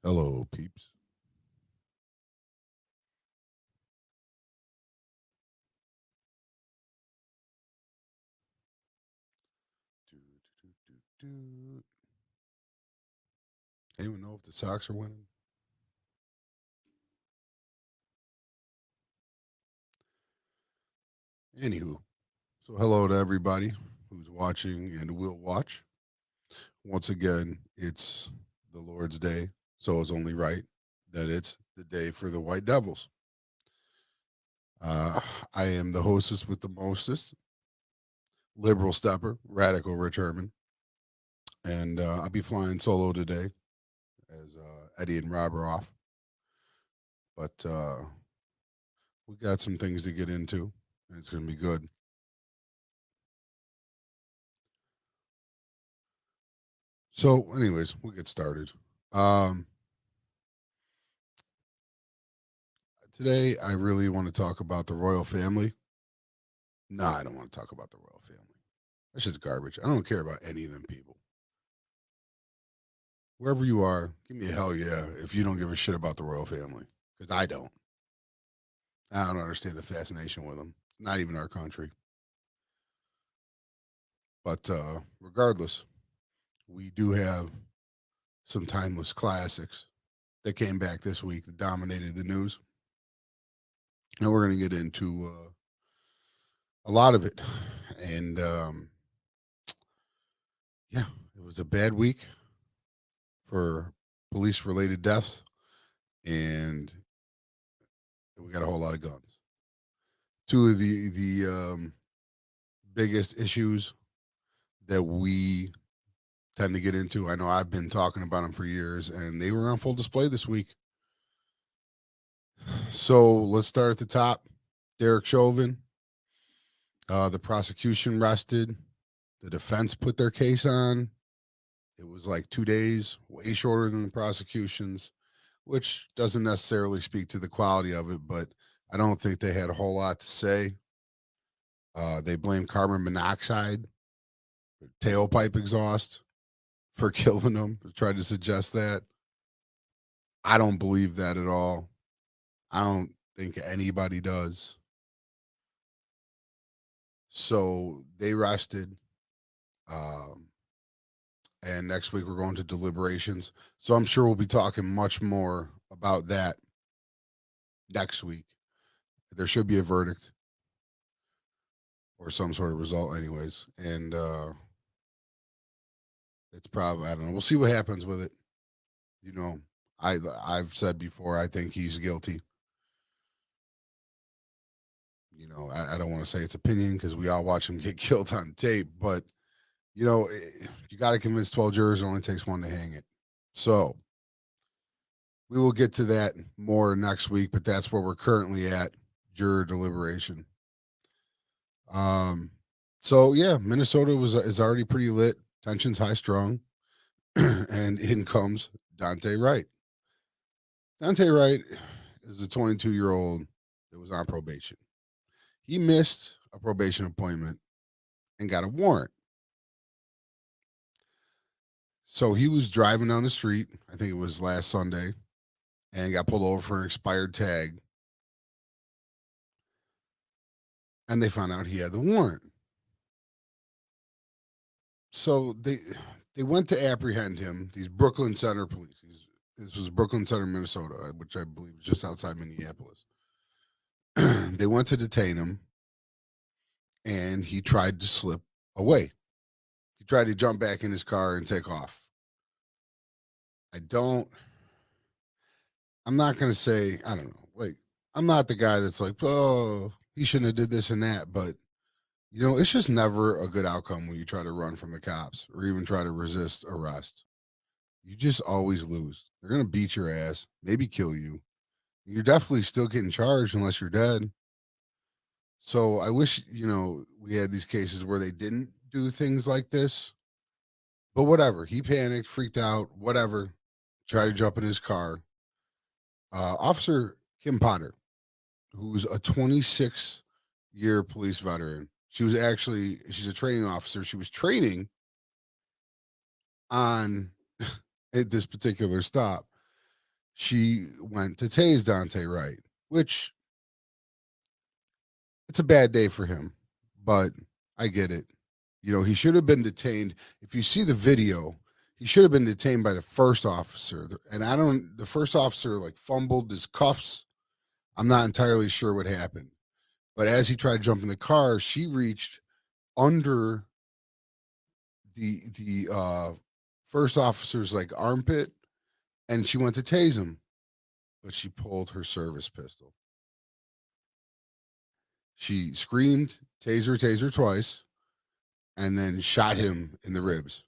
Hello, peeps. Do, do, do, do. Anyone know if the Sox are winning? Anywho, so hello to everybody who's watching and will watch. Once again, it's the Lord's Day, so it's only right that it's the day for the White Devils. Uh, I am the hostess with the mostest, liberal stepper, radical Rich Herman, and I'll be flying solo today as Eddie and Rob are off. But we got some things to get into, and it's going to be good. So, anyways, we'll get started. Um, Today, I really want to talk about the royal family. No, I don't want to talk about the royal family. That's just garbage. I don't care about any of them people. Wherever you are, give me a hell yeah if you don't give a shit about the royal family, because I don't. I don't understand the fascination with them. It's not even our country. But regardless, we do have some timeless classics that came back this week that dominated the news. And we're going to get into a lot of it. And yeah, it was a bad week for police related deaths, and we got a whole lot of guns. Two of the biggest issues that we tend to get into. I know I've been talking about them for years, and they were on full display this week. So let's start at the top. Derek Chauvin, the prosecution rested. The defense put their case on. It was like 2 days, way shorter than the prosecution's, which doesn't necessarily speak to the quality of it, but I don't think they had a whole lot to say. They blame carbon monoxide, tailpipe exhaust for killing them. Tried to suggest that. I don't believe that at all. I don't think anybody does. So they rested. Um, and next week we're going to deliberations. So I'm sure we'll be talking much more about that next week. There should be a verdict or some sort of result, anyways. And it's probably, I don't know. We'll see what happens with it. You know, I've said before, I think he's guilty. I don't want to say it's opinion because we all watch him get killed on tape, but you got to convince 12 jurors. It only takes one to hang it. So we will get to that more next week, but that's where we're currently at, juror deliberation. Um, so yeah, Minnesota is already pretty lit. Tension's high strung, and in comes Dante Wright. Dante Wright is a 22-year-old that was on probation. He missed a probation appointment and got a warrant. So he was driving down the street, I think it was last Sunday, and got pulled over for an expired tag. And they found out he had the warrant. So they went to apprehend him. These Brooklyn Center police. This was Brooklyn Center, Minnesota, which I believe is just outside Minneapolis. They went to detain him, and he tried to slip away. He tried to jump back in his car and take off. I don't. I'm not gonna say I don't know. Like I'm not the guy that's like, oh, he shouldn't have did this and that. But it's just never a good outcome when you try to run from the cops or even try to resist arrest. You just always lose. They're gonna beat your ass, maybe kill you. You're definitely still getting charged unless you're dead. So I wish we had these cases where they didn't do things like this. But whatever. He panicked, freaked out, whatever. Tried to jump in his car. Officer Kim Potter, who's a 26-year police veteran. She's a training officer. She was training on at this particular stop. she went to tase Dante Wright, which it's a bad day for him, but I get it. You know, he should have been detained. If you see the video, he should have been detained by the first officer. And the first officer like fumbled his cuffs. I'm not entirely sure what happened. But as he tried to jump in the car, she reached under the first officer's like armpit and she went to tase him, but she pulled her service pistol. She screamed, taser, taser twice, and then shot him in the ribs.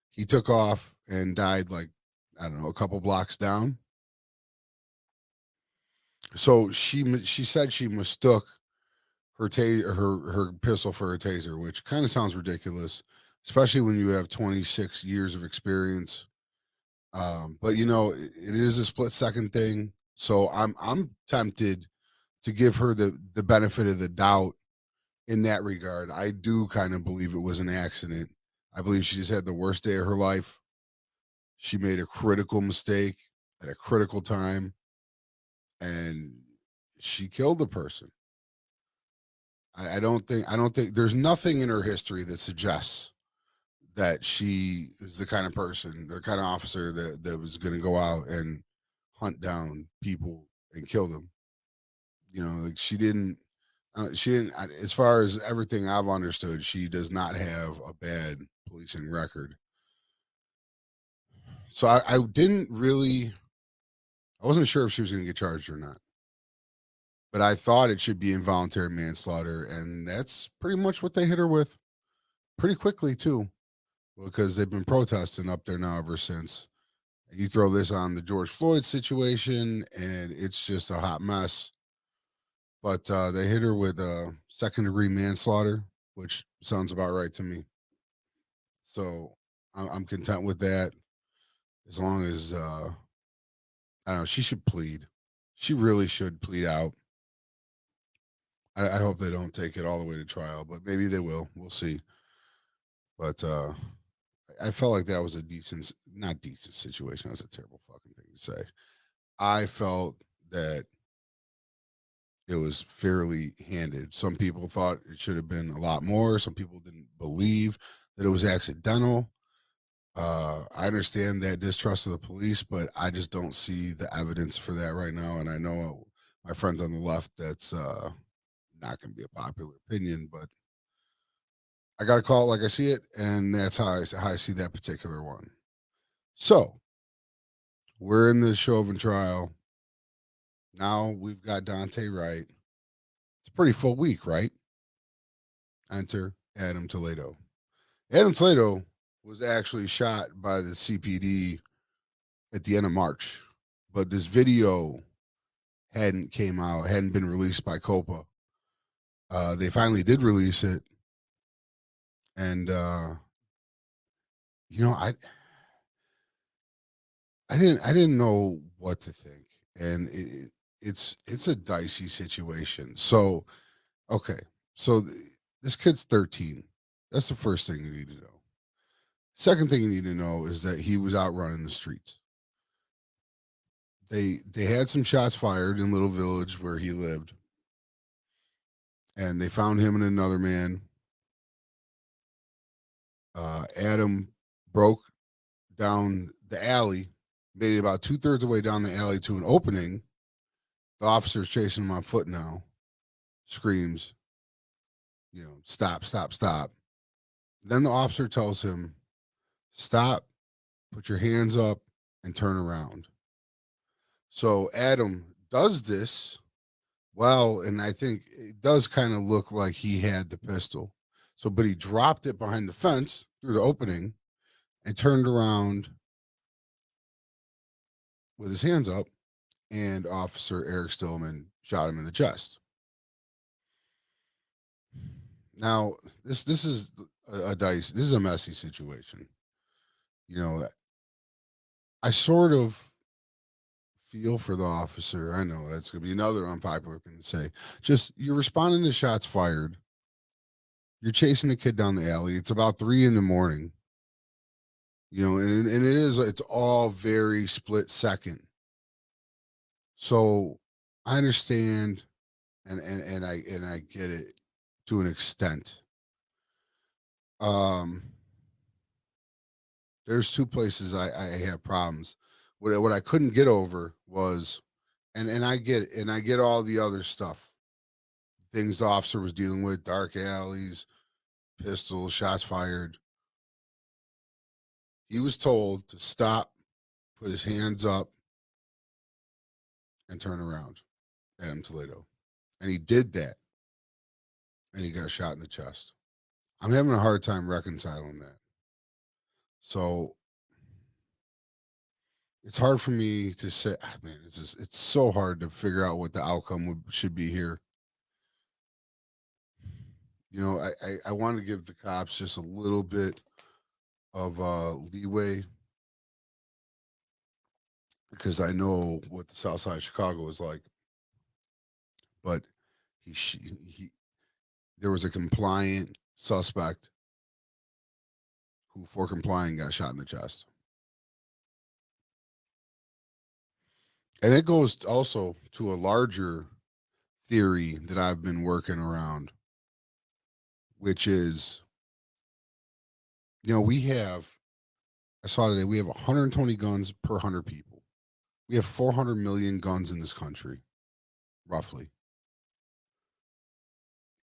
He took off and died like, I don't know, a couple blocks down. So she said she mistook her pistol for a taser, which kind of sounds ridiculous, especially when you have 26 years of experience. But you know, it is a split second thing. So I'm tempted to give her the benefit of the doubt in that regard. I do kind of believe it was an accident. I believe she just had the worst day of her life. She made a critical mistake at a critical time and she killed the person. I don't think there's nothing in her history that suggests that she is the kind of person or kind of officer that was going to go out and hunt down people and kill them. You know, like she didn't. As far as everything I've understood, she does not have a bad policing record. So I didn't really. I wasn't sure if she was going to get charged or not, but I thought it should be involuntary manslaughter, and that's pretty much what they hit her with pretty quickly too, because they've been protesting up there now ever since. You throw this on the George Floyd situation, and it's just a hot mess. But they hit her with second degree manslaughter, which sounds about right to me. So I'm content with that as long as I don't know. She should plead. She really should plead out. I hope they don't take it all the way to trial, but maybe they will. We'll see. But I felt like that was a decent, not decent situation. That's a terrible fucking thing to say. I felt that it was fairly handed. Some people thought it should have been a lot more. Some people didn't believe that it was accidental. I understand that distrust of the police, but I just don't see the evidence for that right now. And I know my friends on the left, that's not going to be a popular opinion, but I got to call it like I see it, and that's how I see that particular one. So we're in the Chauvin trial. Now we've got Dante Wright. It's a pretty full week, right? Enter Adam Toledo. Adam Toledo was actually shot by the CPD at the end of March, but this video hadn't came out, hadn't been released by Copa. They finally did release it, and you know, I didn't know what to think, and it's a dicey situation. So okay, so this kid's 13. That's the first thing you need to know. Second thing you need to know is that he was out running the streets. They had some shots fired in Little Village where he lived, and they found him and another man. Adam broke down the alley, made it about 2/3 of the way down the alley to an opening. The officer's chasing him on foot now, screams, you know, stop, stop, stop. Then the officer tells him, stop, put your hands up, and turn around. So Adam does this well, and I think it does kind of look like he had the pistol. So, but he dropped it behind the fence through the opening and turned around with his hands up, and Officer Eric Stillman shot him in the chest. Now, this is a dice. This is a messy situation. You know, I sort of feel for the officer. I know that's going to be another unpopular thing to say. Just you're responding to shots fired. You're chasing a kid down the alley. It's about 3 a.m. You know, and it is. It's all very split second. So I understand and I get it to an extent. Um, there's two places I have problems. What I couldn't get over was, and I get all the other stuff, things the officer was dealing with, dark alleys, pistols, shots fired. He was told to stop, put his hands up, and turn around. Adam Toledo, and he did that, and he got shot in the chest. I'm having a hard time reconciling that. So it's hard for me to say, man, it's so hard to figure out what the outcome should be here. I want to give the cops just a little bit of leeway because I know what the South Side of Chicago is like. But he there was a compliant suspect who, for complying, got shot in the chest, and it goes also to a larger theory that I've been working around, which is, we have, I saw today, we have 120 guns per 100 people. We have 400 million guns in this country, roughly.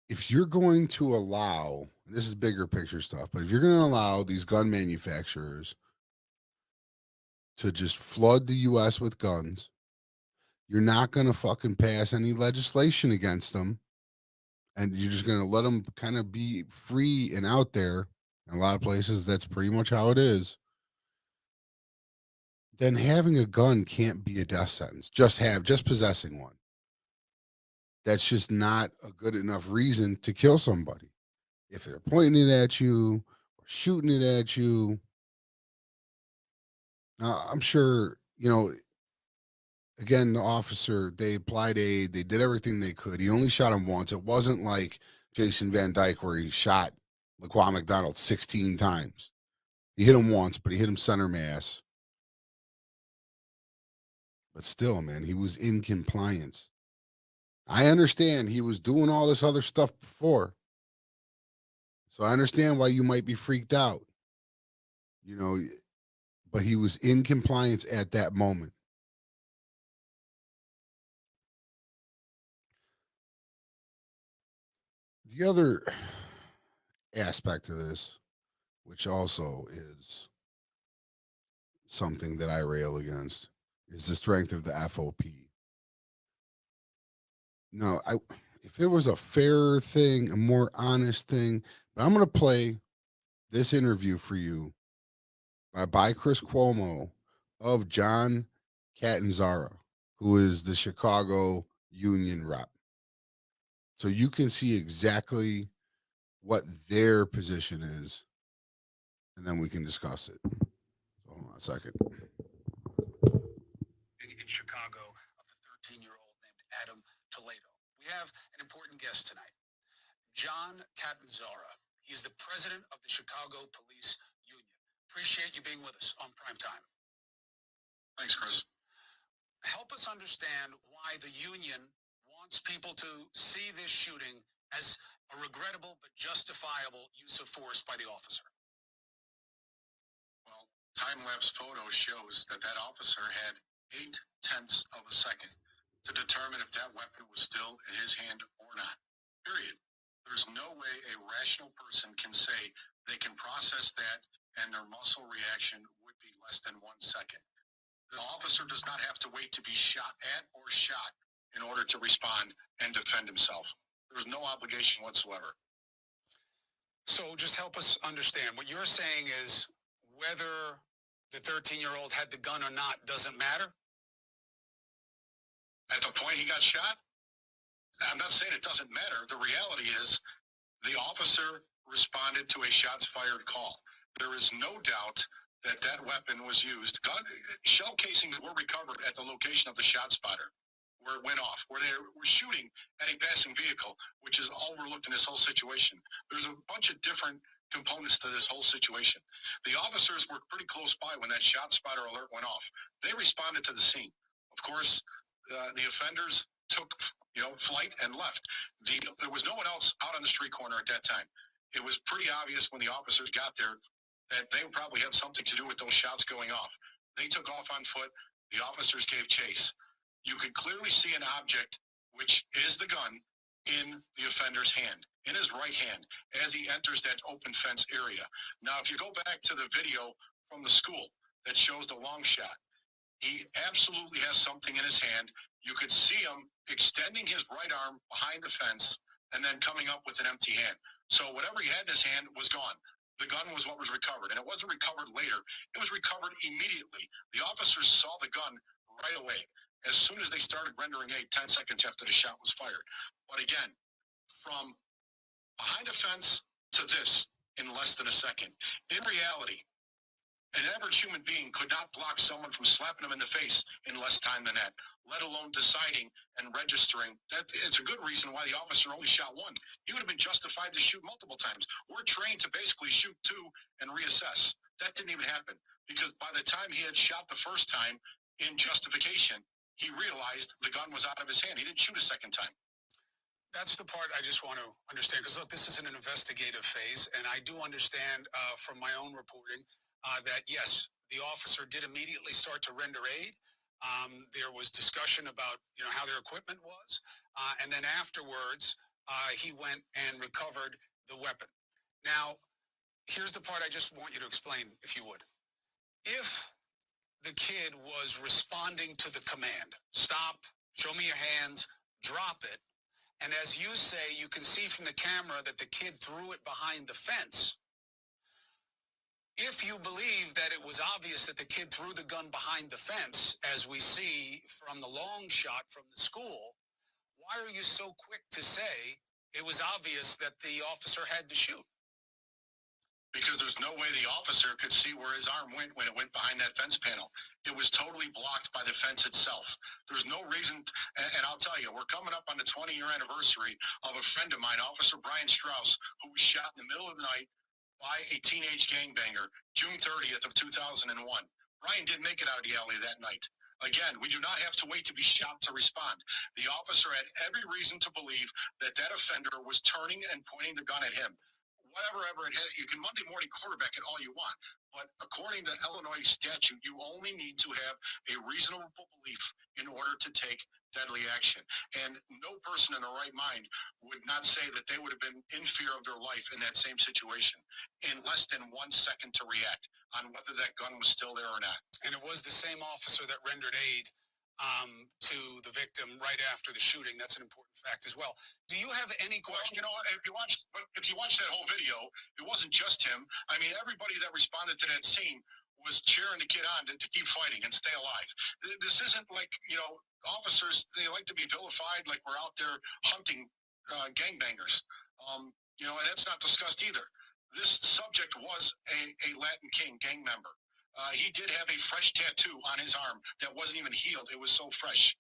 If you're going to allow, and this is bigger picture stuff, but if you're going to allow these gun manufacturers to just flood the US with guns, you're not going to fucking pass any legislation against them. And you're just going to let them kind of be free and out there. In a lot of places, that's pretty much how it is. Then having a gun can't be a death sentence. Just possessing one. That's just not a good enough reason to kill somebody. If they're pointing it at you or shooting it at you, now I'm sure, again, the officer, they applied aid, they did everything they could. He only shot him once. It wasn't like Jason Van Dyke where he shot Laquan McDonald 16 times. He hit him once, but he hit him center mass. But still, man, he was in compliance. I understand he was doing all this other stuff before. So I understand why you might be freaked out, you know, but he was in compliance at that moment. The other aspect of this, which also is something that I rail against, is the strength of the FOP. No, if it was a fairer thing, a more honest thing, but I'm going to play this interview for you by Chris Cuomo of John Catanzara, who is the Chicago union rep. So you can see exactly what their position is, and then we can discuss it. So hold on a second. In Chicago of the 13-year-old named Adam Toledo. We have an important guest tonight, John Catanzara. He's the president of the Chicago Police Union. Appreciate you being with us on Prime Time. Thanks, Chris. Help us understand why the union wants people to see this shooting as a regrettable but justifiable use of force by the officer. Well, time-lapse photo shows that officer had 0.8 of a second to determine if that weapon was still in his hand or not. Period. There's no way a rational person can say they can process that and their muscle reaction would be less than 1 second. The officer does not have to wait to be shot at or shot in order to respond and defend himself. There's no obligation whatsoever. So just help us understand. What you're saying is whether the 13-year-old had the gun or not doesn't matter? At the point he got shot, I'm not saying it doesn't matter. The reality is the officer responded to a shots fired call. There is no doubt that weapon was used. Shell casings were recovered at the location of the shot spotter where it went off, where they were shooting at a passing vehicle, which is overlooked in this whole situation. There's a bunch of different components to this whole situation. The officers were pretty close by when that shot spotter alert went off. They responded to the scene. Of course, The offenders took flight and left. There was no one else out on the street corner at that time. It was pretty obvious when the officers got there that they probably had something to do with those shots going off. They took off on foot. The officers gave chase. You could clearly see an object, which is the gun, in the offender's hand, in his right hand, as he enters that open fence area. Now, if you go back to the video from the school that shows the long shot, he absolutely has something in his hand. You could see him extending his right arm behind the fence and then coming up with an empty hand. So whatever he had in his hand was gone. The gun was what was recovered, and it wasn't recovered later. It was recovered immediately. The officers saw the gun right away as soon as they started rendering aid 10 seconds after the shot was fired. But again, from behind a fence to this in less than a second. In reality, an average human being could not block someone from slapping them in the face in less time than that, let alone deciding and registering. That it's a good reason why the officer only shot one. He would have been justified to shoot multiple times. We're trained to basically shoot two and reassess. That didn't even happen because by the time he had shot the first time in justification, he realized the gun was out of his hand. He didn't shoot a second time. That's the part I just want to understand, because look, this is an investigative phase, and I do understand from my own reporting that yes, the officer did immediately start to render aid. There was discussion about how their equipment was, and then afterwards he went and recovered the weapon. Now, here's the part I just want you to explain, if you would. If the kid was responding to the command, stop, show me your hands, drop it, and as you say, you can see from the camera that the kid threw it behind the fence. If you believe that it was obvious that the kid threw the gun behind the fence, as we see from the long shot from the school, why are you so quick to say it was obvious that the officer had to shoot? Because there's no way the officer could see where his arm went when it went behind that fence panel. It was totally blocked by the fence itself. There's no reason, and I'll tell you, we're coming up on the 20-year anniversary of a friend of mine, Officer Brian Strauss, who was shot in the middle of the night by a teenage gangbanger, June 30th of 2001. Brian didn't make it out of the alley that night. Again, we do not have to wait to be shot to respond. The officer had every reason to believe that that offender was turning and pointing the gun at him. Whatever it had, you can Monday morning quarterback it all you want, but according to Illinois statute, you only need to have a reasonable belief in order to take deadly action. And no person in their right mind would not say that they would have been in fear of their life in that same situation in less than 1 second to react on whether that gun was still there or not. And it was the same officer that rendered aid to the victim right after the shooting. That's an important fact as well. Do you have any questions? Well, if you watch that whole video, it wasn't just him. I mean, everybody that responded to that scene was cheering the kid on to keep fighting and stay alive. This isn't like, officers, they like to be vilified like we're out there hunting gangbangers. And that's not discussed either. This subject was a Latin King gang member. He did have a fresh tattoo on his arm that wasn't even healed. It was so fresh.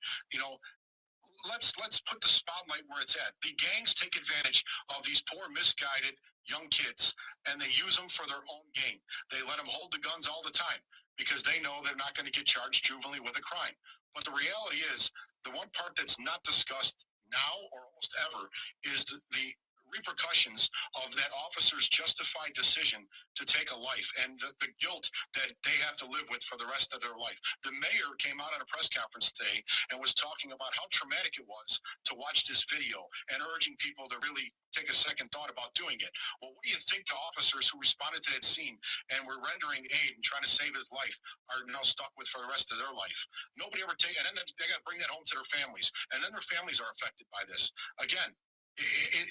Let's put the spotlight where it's at. The gangs take advantage of these poor, misguided young kids, and they use them for their own gain. They let them hold the guns all the time because they know they're not going to get charged juvenilely with a crime. But the reality is, the one part that's not discussed now or almost ever is the repercussions of that officer's justified decision to take a life and the guilt that they have to live with for the rest of their life. The mayor came out at a press conference today and was talking about how traumatic it was to watch this video and urging people to really take a second thought about doing it. Well, what do you think the officers who responded to that scene and were rendering aid and trying to save his life are now stuck with for the rest of their life? Nobody ever take, and then they got to bring that home to their families, and then their families are affected by this. Again,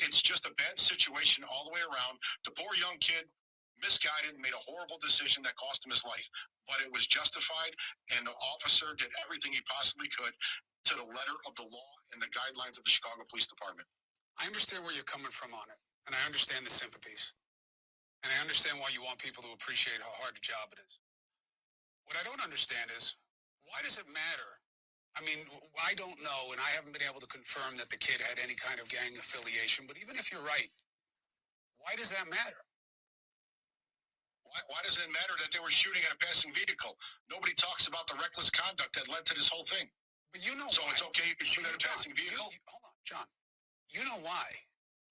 it's just a bad situation all the way around. The poor young kid, misguided, made a horrible decision that cost him his life, but it was justified, and the officer did everything he possibly could to the letter of the law and the guidelines of the Chicago Police Department. I understand where you're coming from on it, and I understand the sympathies, and I understand why you want people to appreciate how hard a job it is. What I don't understand is, why does it matter? I mean, I don't know, and I haven't been able to confirm that the kid had any kind of gang affiliation, but even if you're right, why does that matter? Why does it matter that they were shooting at a passing vehicle? Nobody talks about the reckless conduct that led to this whole thing. But you know So why. it's okay you can shoot at a John, passing vehicle? hold on, John. You know why.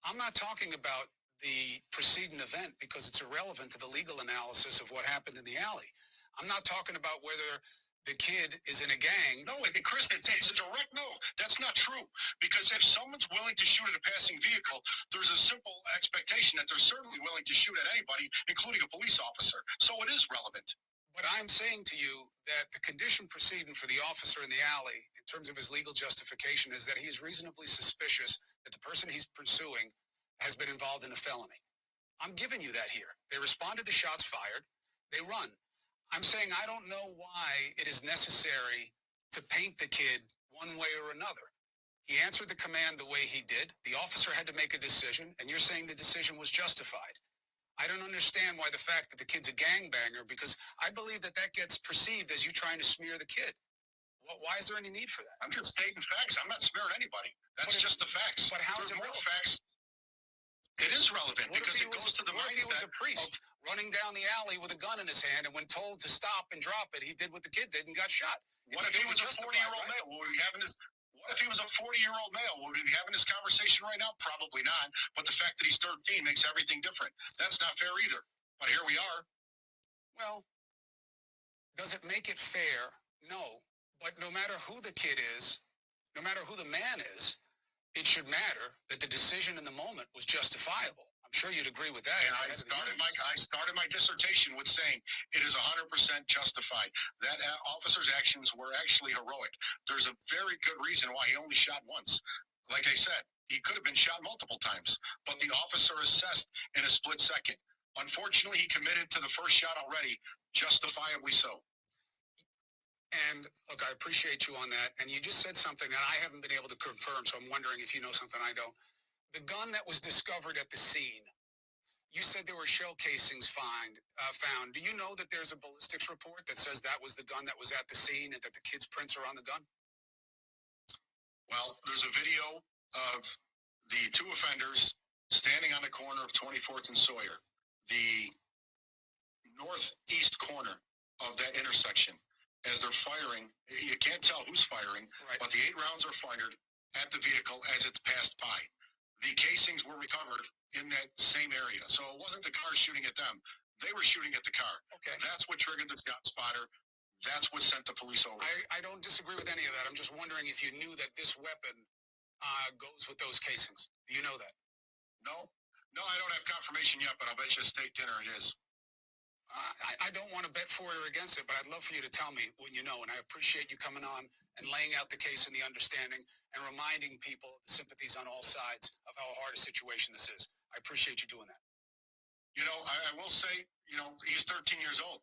I'm not talking about the preceding event because it's irrelevant to the legal analysis of what happened in the alley. I'm not talking about whether the kid is in a gang. No, Chris, it's a direct no. That's not true. Because if someone's willing to shoot at a passing vehicle, there's a simple expectation that they're certainly willing to shoot at anybody, including a police officer. So it is relevant. But I'm saying to you that the condition preceding for the officer in the alley, in terms of his legal justification, is that he's reasonably suspicious that the person he's pursuing has been involved in a felony. I'm giving you that here. They responded to shots fired. They run. I'm saying I don't know why it is necessary to paint the kid one way or another. He answered the command the way he did. The officer had to make a decision, and you're saying the decision was justified. I don't understand why the fact that the kid's a gangbanger, because I believe that that gets perceived as you trying to smear the kid. Why is there any need for that? I'm just stating facts. I'm not smearing anybody. That's just the facts. But how is There's it more relevant? facts. It is relevant because it goes to the What if he was mindset. a priest running down the alley with a gun in his hand, and when told to stop and drop it, he did what the kid did and got shot? What if he was a 40-year-old male? What if he was a 40-year-old male? Would we be having this conversation right now? Probably not. But the fact that he's 13 makes everything different. That's not fair either. But here we are. Well, does it make it fair? No. But no matter who the kid is, no matter who the man is, it should matter that the decision in the moment was justifiable. I'm sure you'd agree with that. And I started my dissertation with saying it is 100% justified. That officer's actions were actually heroic. There's a very good reason why he only shot once. Like I said, he could have been shot multiple times, but the officer assessed in a split second. Unfortunately, he committed to the first shot already, justifiably so. And look, I appreciate you on that. And you just said something that I haven't been able to confirm, so I'm wondering if you know something I don't. The gun that was discovered at the scene, you said there were shell casings found. Do you know that there's a ballistics report that says that was the gun that was at the scene and that the kid's prints are on the gun? Well, there's a video of the two offenders standing on the corner of 24th and Sawyer, the northeast corner of that intersection. As they're firing, you can't tell who's firing, right, but the 8 rounds are fired at the vehicle as it's passed by. The casings were recovered in that same area. So it wasn't the car shooting at them. They were shooting at the car. Okay. That's what triggered the shot spotter. That's what sent the police over. I don't disagree with any of that. I'm just wondering if you knew that this weapon goes with those casings. Do you know that? No. No, I don't have confirmation yet, but I'll bet you a steak dinner it is. I don't want to bet for or against it, but I'd love for you to tell me when you know. And I appreciate you coming on and laying out the case and the understanding and reminding people of the sympathies on all sides of how hard a situation this is. I appreciate you doing that. You know, I will say, you know, he's 13 years old.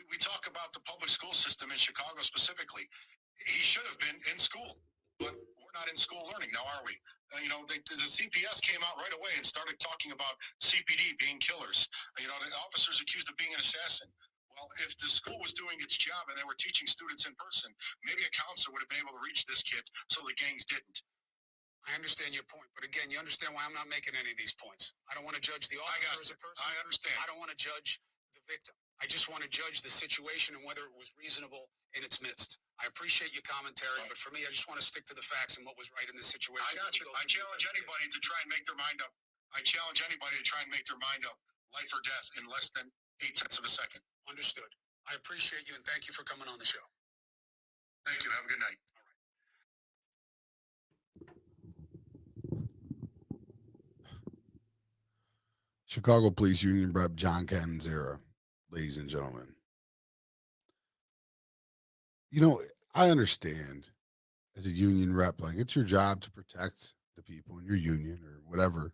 We talk about the public school system in Chicago specifically. He should have been in school, but we're not in school learning now, are we? You know, the CPS came out right away and started talking about CPD being killers. You know, the officers accused of being an assassin. Well, if the school was doing its job and they were teaching students in person, maybe a counselor would have been able to reach this kid so the gangs didn't. I understand your point, but again, you understand why I'm not making any of these points. I don't want to judge the officer as a person. I understand. I don't want to judge the victim. I just want to judge the situation and whether it was reasonable in its midst. I appreciate your commentary, but for me, I just want to stick to the facts and what was right in this situation. I got you. I challenge anybody to try and make their mind up. Life or death in less than 0.8 of a second. Understood. I appreciate you and thank you for coming on the show. Thank you. Have a good night. Chicago Police Union Rep John Catanzara, ladies and gentlemen. You know, I understand as a union rep, like it's your job to protect the people in your union or whatever.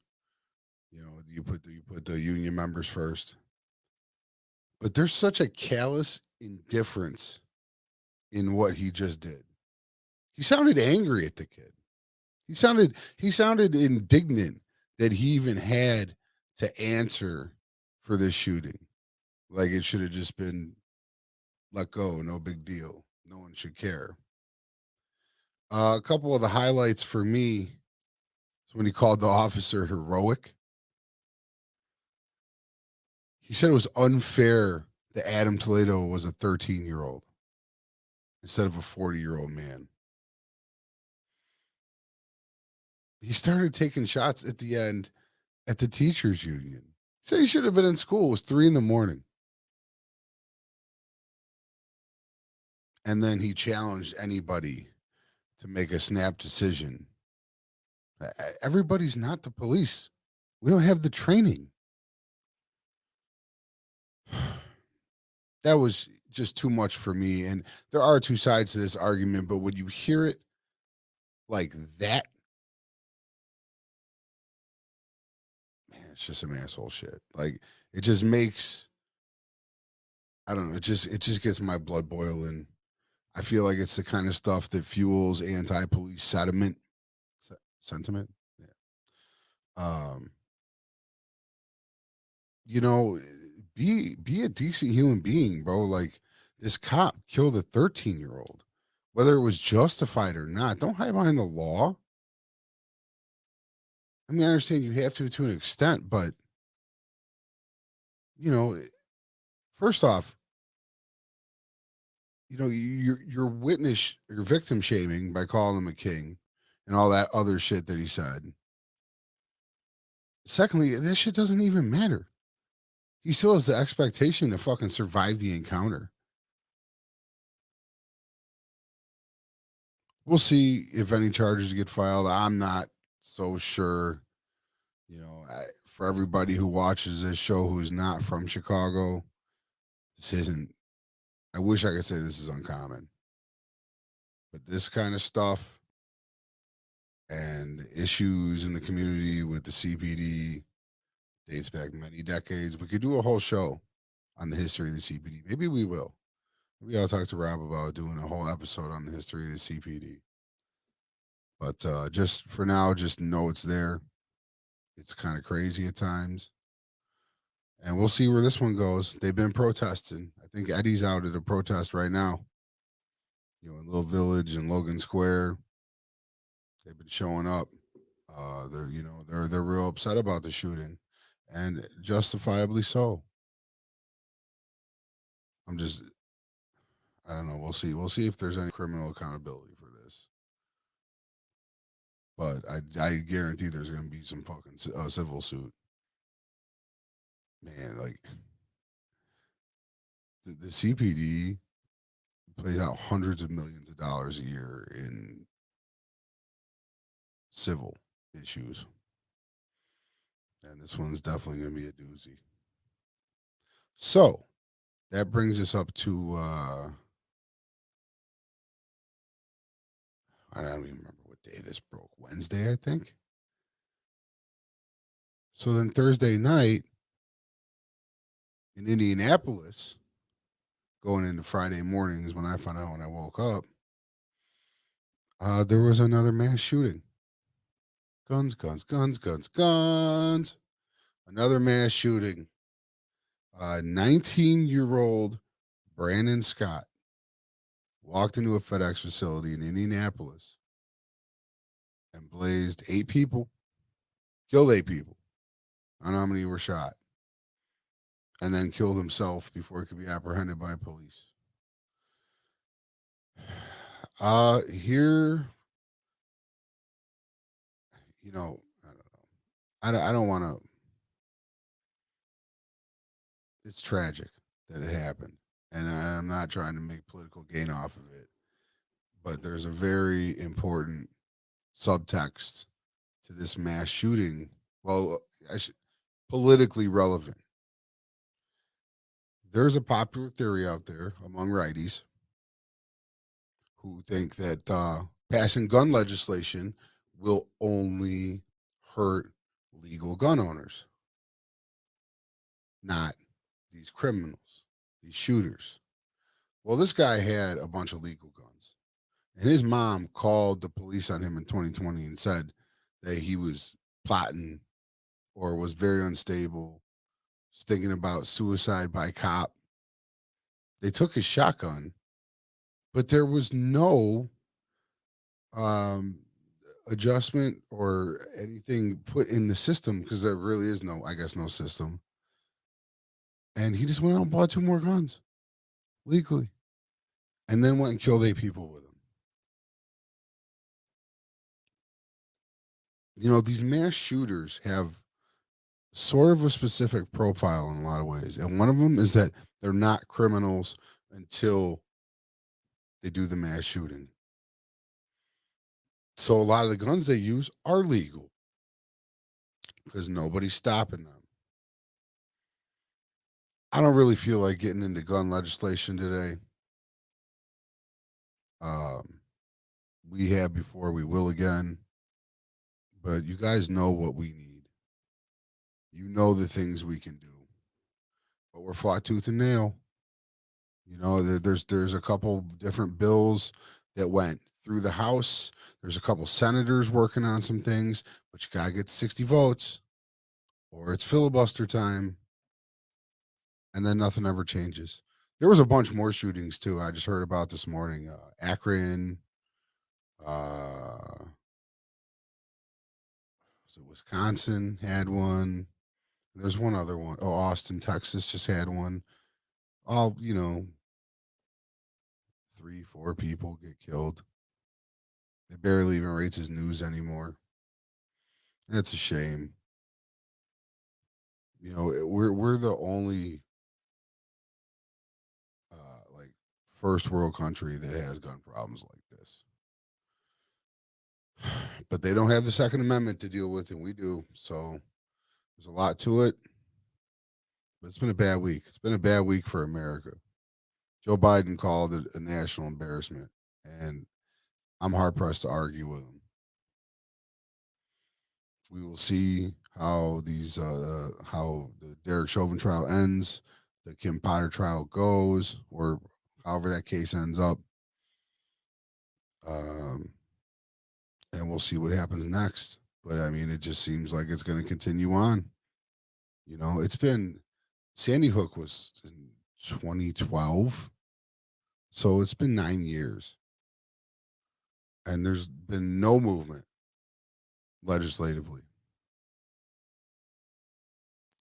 You know, you put the union members first. But there's such a callous indifference in what he just did. He sounded angry at the kid. He sounded indignant that he even had to answer for this shooting. Like it should have just been let go, no big deal. No one should care. A couple of the highlights for me is when he called the officer heroic. He said it was unfair that Adam Toledo was a 13-year-old. instead of a 40-year-old man. He started taking shots at the end at the teachers union. He said he should have been in school. It was 3 a.m. And then he challenged anybody to make a snap decision. Everybody's not the police. We don't have the training. That was just too much for me. And there are two sides to this argument, but when you hear it like that, man, it's just some asshole shit. Like it just makes, I don't know, it just gets my blood boiling. I feel like it's the kind of stuff that fuels anti-police sentiment. Yeah. Um, you know, be a decent human being, bro. Like this cop killed a 13-year-old, whether it was justified or not. Don't hide behind the law. I mean, I understand you have to an extent, but you know, first off, you're witness, you're victim shaming by calling him a king and all that other shit that he said. Secondly, that shit doesn't even matter. He still has the expectation to fucking survive the encounter. We'll see if any charges get filed. I'm not so sure. For everybody who watches this show who's not from Chicago, this isn't. I wish I could say this is uncommon, but this kind of stuff and issues in the community with the CPD dates back many decades. We could do a whole show on the history of the CPD. Maybe we will. Maybe I'll talk to Rob about doing a whole episode on the history of the CPD. But just for now, just know it's there. It's kind of crazy at times. And we'll see where this one goes. They've been protesting. I think Eddie's out at a protest right now. In Little Village and Logan Square. They've been showing up. They're real upset about the shooting, and justifiably so. I'm just, I don't know. We'll see. We'll see if there's any criminal accountability for this. But I guarantee there's going to be some fucking civil suit. Man, like the CPD plays out hundreds of millions of dollars a year in civil issues. And this one's definitely going to be a doozy. So that brings us up to, I don't even remember what day this broke. Wednesday, I think. So then Thursday night in Indianapolis, going into Friday mornings when I found out when I woke up, there was another mass shooting. Guns, guns, guns, guns, guns. Another mass shooting. 19-year-old Brandon Scott walked into a FedEx facility in Indianapolis and blazed 8 people, killed 8 people. I don't know how many were shot. And then killed himself before he could be apprehended by police. Here, I don't know. I don't want to. It's tragic that it happened, and I'm not trying to make political gain off of it. But there's a very important subtext to this mass shooting. Well, politically relevant. There's a popular theory out there among righties who think that passing gun legislation will only hurt legal gun owners, not these criminals, these shooters. Well, this guy had a bunch of legal guns, and his mom called the police on him in 2020 and said that he was plotting or was very unstable, was thinking about suicide by cop. They took his shotgun, but there was no um, adjustment or anything put in the system because there really is no, I guess, no system. And he just went out and bought 2 more guns legally. and then went and killed 8 people with them. These mass shooters have sort of a specific profile in a lot of ways. And one of them is that they're not criminals until they do the mass shooting. So a lot of the guns they use are legal because nobody's stopping them. I don't really feel like getting into gun legislation today. Um, we have before, we will again. But you guys know what we need. You know the things we can do. But we're flat tooth and nail. There's a couple different bills that went through the House. There's a couple senators working on some things, but you gotta get 60 votes, or it's filibuster time, and then nothing ever changes. There was a bunch more shootings too. I just heard about this morning. Akron, so Wisconsin had one. There's one other one. Oh, Austin, Texas just had one. All 3, 4 people get killed. It barely even rates as news anymore. That's a shame. We're the only like first world country that has gun problems like this. But they don't have the Second Amendment to deal with, and we do. So there's a lot to it. But it's been a bad week. It's been a bad week for America. Joe Biden called it a national embarrassment, and I'm hard pressed to argue with him. We will see how how the Derek Chauvin trial ends, the Kim Potter trial goes, or however that case ends up. Um, and we'll see what happens next. But I mean, it just seems like it's going to continue on. It's been Sandy Hook was in 2012, so it's been 9 years, and there's been no movement legislatively.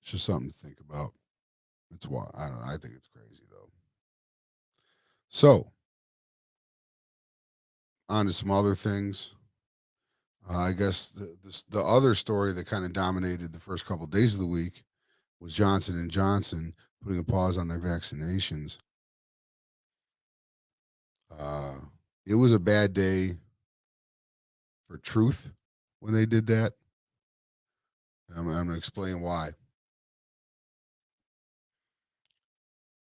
It's just something to think about. It's why I don't know. I think it's crazy though. So on to some other things. I guess the other story that kind of dominated the first couple of days of the week was Johnson and Johnson putting a pause on their vaccinations. Uh, it was a bad day for truth when they did that. I'm going to explain why.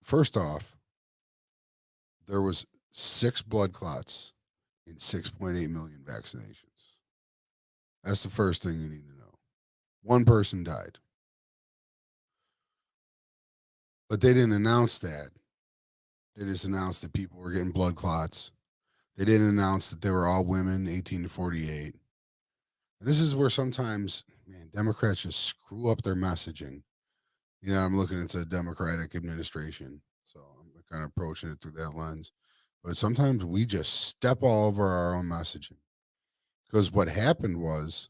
First off, there was 6 blood clots in 6.8 million vaccinations. That's the first thing you need to know. One person died. But they didn't announce that. They just announced that people were getting blood clots. They didn't announce that they were all women, 18 to 48. And this is where sometimes, man, Democrats just screw up their messaging. I'm looking into a Democratic administration, so I'm kind of approaching it through that lens. But sometimes we just step all over our own messaging. Because what happened was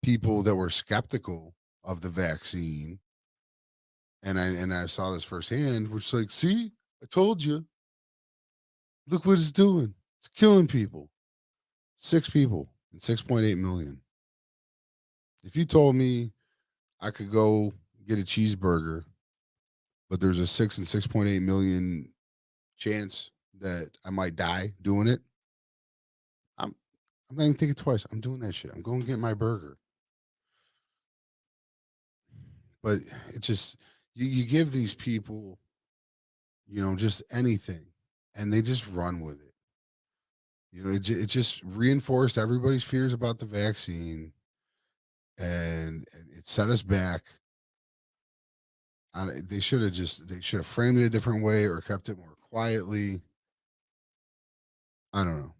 people that were skeptical of the vaccine, and I saw this firsthand, which like, see, I told you, look what it's doing. It's killing people. 6 people and 6.8 million. If you told me I could go get a cheeseburger, but there's a 6 and 6.8 million chance that I might die doing it, I'm I'm not even thinking twice. I'm doing that shit. I'm going to get my burger. But it just you give these people, just anything, and they just run with it. It just reinforced everybody's fears about the vaccine, and it set us back. They should have framed it a different way or kept it more quietly. I don't know,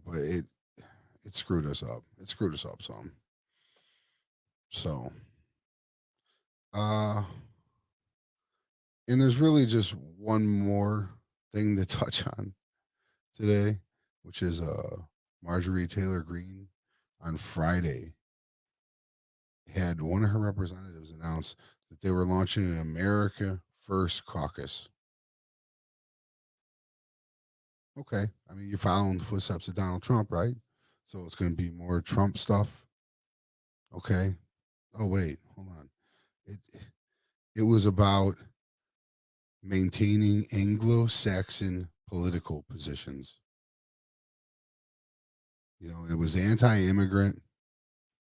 but it screwed us up. It screwed us up some. So, uh, and there's really just one more thing to touch on today, which is Marjorie Taylor Greene on Friday had one of her representatives announce that they were launching an America First caucus. Okay. I mean, you're following the footsteps of Donald Trump, right? So it's going to be more Trump stuff. Okay. Oh wait, hold on. It it was about maintaining Anglo-Saxon political positions. It was anti-immigrant,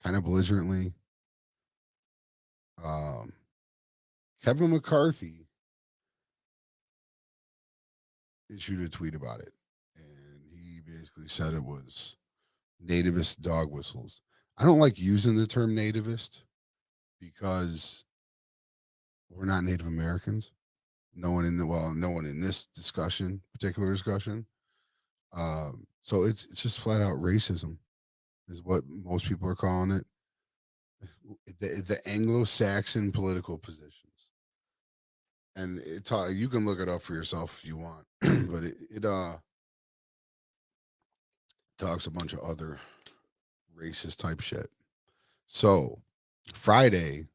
kind of belligerently. Um, Kevin McCarthy issued a tweet about it, and he basically said it was nativist dog whistles. I don't like using the term nativist because we're not Native Americans. No one in this particular discussion. So it's just flat out racism is what most people are calling it. The Anglo-Saxon political positions, and you can look it up for yourself if you want, but it talks a bunch of other racist type shit. So Friday,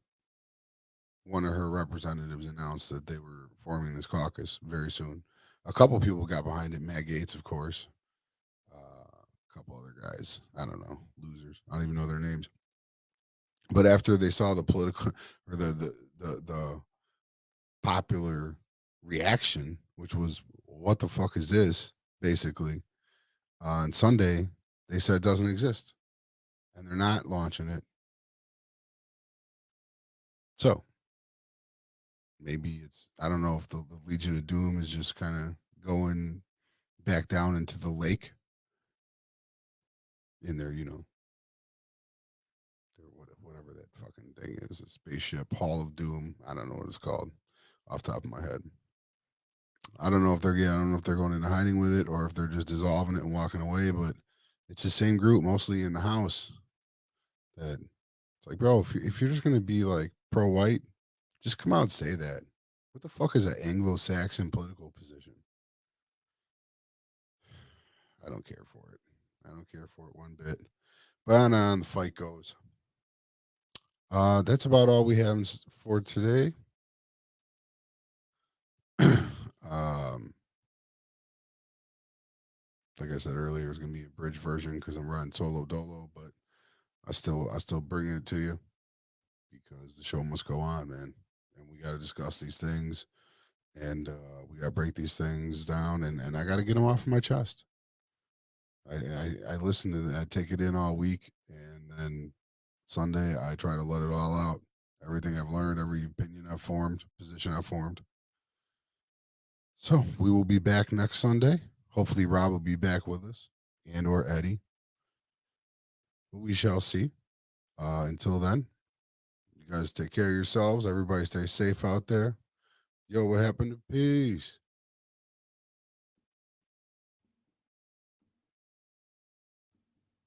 one of her representatives announced that they were forming this caucus very soon. A couple people got behind it. Matt Gaetz, of course. A couple other guys. I don't know, losers. I don't even know their names. But after they saw the political or the popular reaction, which was what the fuck is this? Basically, on Sunday they said it doesn't exist and they're not launching it. So maybe I don't know if the Legion of Doom is just kind of going back down into the lake in their whatever that fucking thing is, a spaceship Hall of Doom. I don't know what it's called off the top of my head. I don't know if they're I don't know if they're going into hiding with it or if they're just dissolving it and walking away. But it's the same group, mostly in the House. That it's like, bro, if you're just gonna be like pro-white, just come out and say that. What the fuck is an Anglo-Saxon political position? I don't care for it. I don't care for it one bit. But on the fight goes. That's about all we have for today. um, like I said earlier, it's gonna be a bridge version because I'm running solo dolo, but I still bring it to you because the show must go on, man, and we got to discuss these things, and we got to break these things down, and I got to get them off of my chest. I listen to that, I take it in all week, and then Sunday I try to let it all out. Everything I've learned, every opinion I've formed, position I've formed. So we will be back next Sunday. Hopefully, Rob will be back with us, and or Eddie. We shall see. Until then, you guys take care of yourselves. Everybody stay safe out there. Yo, what happened to peace?